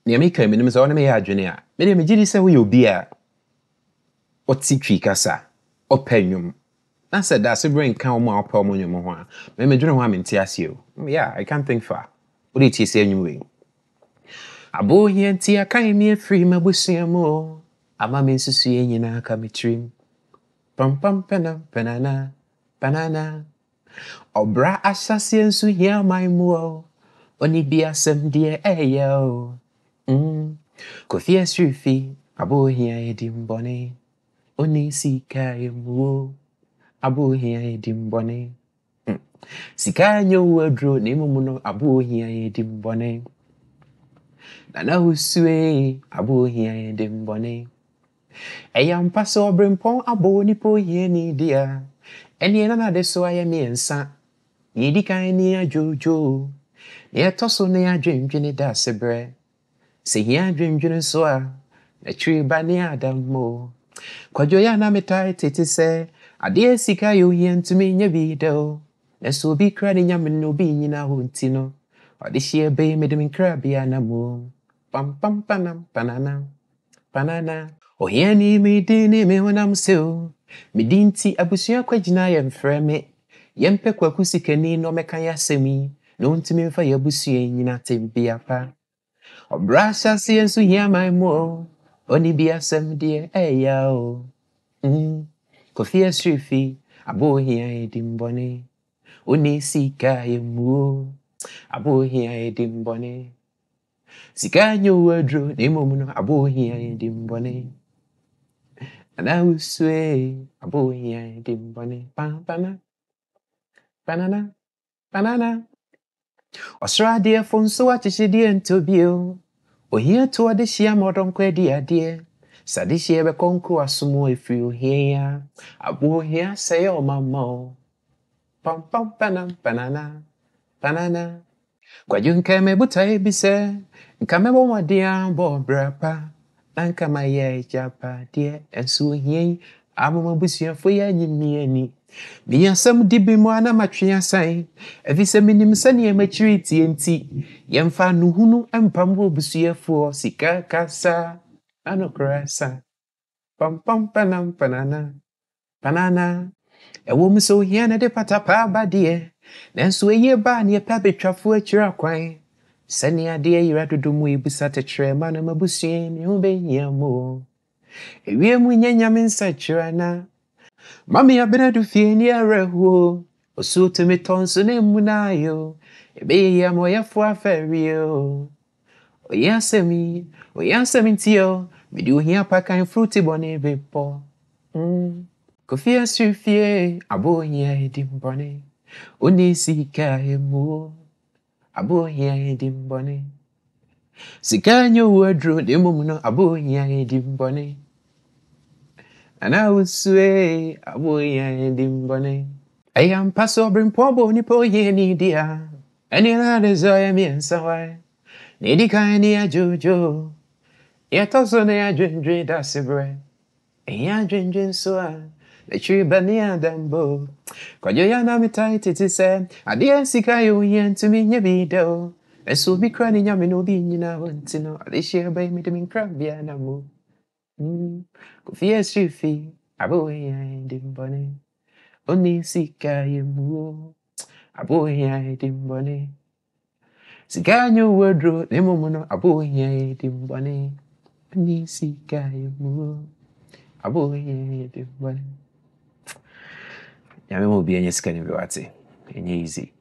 Near me came in, Miss Oname Adrinia. Many me did say, will be a what see cassa or penum. I said, that's a brain count more pomonium. Maybe you know I'm in Tiasio. Yeah, I can't think far. What did he say anyway? A boy here and tea, I can't me free my bussy more. A mammy to see in a come trim. Pum pum penana, banana. Obra assassin so hear my mo. Only be a some dear yo. Coffee as rufi, a boy here edim bonnet. Only see kai mo. A boy here edim bonnet. Sika nyo wardrobe, name muno, a boy here edim bonnet. Nana usue, a boy here edim bonnet. A young passo brimpon, a bony po here ni dear. Any another so I am in sa. Yedi kind near Jojo. Near tosso near dream, Jenny das a bre. Say here dream, Jenny soa. A tree by near Adam mo. Quajoyana me tight, it is say, a dear sika you here to me in your video. Let's so be crying yamin no being in our huntino. Or this year bay made him in crabby animal. Pam pam panam panana. Banana. Oh, here ni me dini me when I'm still. Me dinti abusia kwa jina ya mfreme. Yempe kwa kusikeni no meka ya semi. No ntimi mfa ya busia nyina tembia pa. Obrasha si ensu here my mo. Oni bia sem die ya o. Kofi asrifi abo here edimbone. Oni sika yemu. Abo here edimbone. Sika nyo wadro nemo muno abo here edimbone. And I will sway a boy here, dim bonnet, banana, banana, banana. Osra dear phone so what is dear to bio. O here to a dish ya modern quedia dear. Sadish ever conquer a sumo if you hear. A boy here say, oh, mamma. Pam pam banana, banana, banana. Quadun came a butai be said. Come over, dear, bo brapa. Nanka my ye japa dear and so ye I'm busia for ye ni me some dibi moana matria sign if it's a minim sunny maturity and tea yemfa no hunu empambo busia for sika kasa anokrasa pam pam panam panana panana a woman so here na de patapa ba dear then so ye ba near pabitwa for a chira kwine. Sani adia yirado dumu ibusate trema na mabusie ni ube nyamo. Ewie munyanya minsa chirana. Mami abenedu fie ni arehuo. Osu tumi tonso ne munayo. Ebe ya moya fwa ferio. Oyansemi ntio. Midi uhia paka fruity bone bepo. Kofi asufie abo hia edimbone. Onisi ka emu. Abo here edimbone. Sikanyo wadro de mumuno abo here edimbone. And I would sway abo here edimbone. I am paso bring pombo nipo here ni dia. Any other desire me and so I. Nidi kaini ya jojo. Ya toso ne ya drin da sibre. Ya drin so I. The tree bania dambo. Kwa ya na mi tight it is said. Adia sika yo yen to me nye video. Let's be crying yami no be nyina wantino. This year by me to me crabia na mo. Kofia srifi. Abo ya edimbone. Oni sika yemu. Abo ya edimbone. Sika nyo wadro. Nemo muno. Abo ya edimbone. Oni sika yemu. Abo ya edimbone. Yami mo bi enye sika ni bi wate. Enye easy.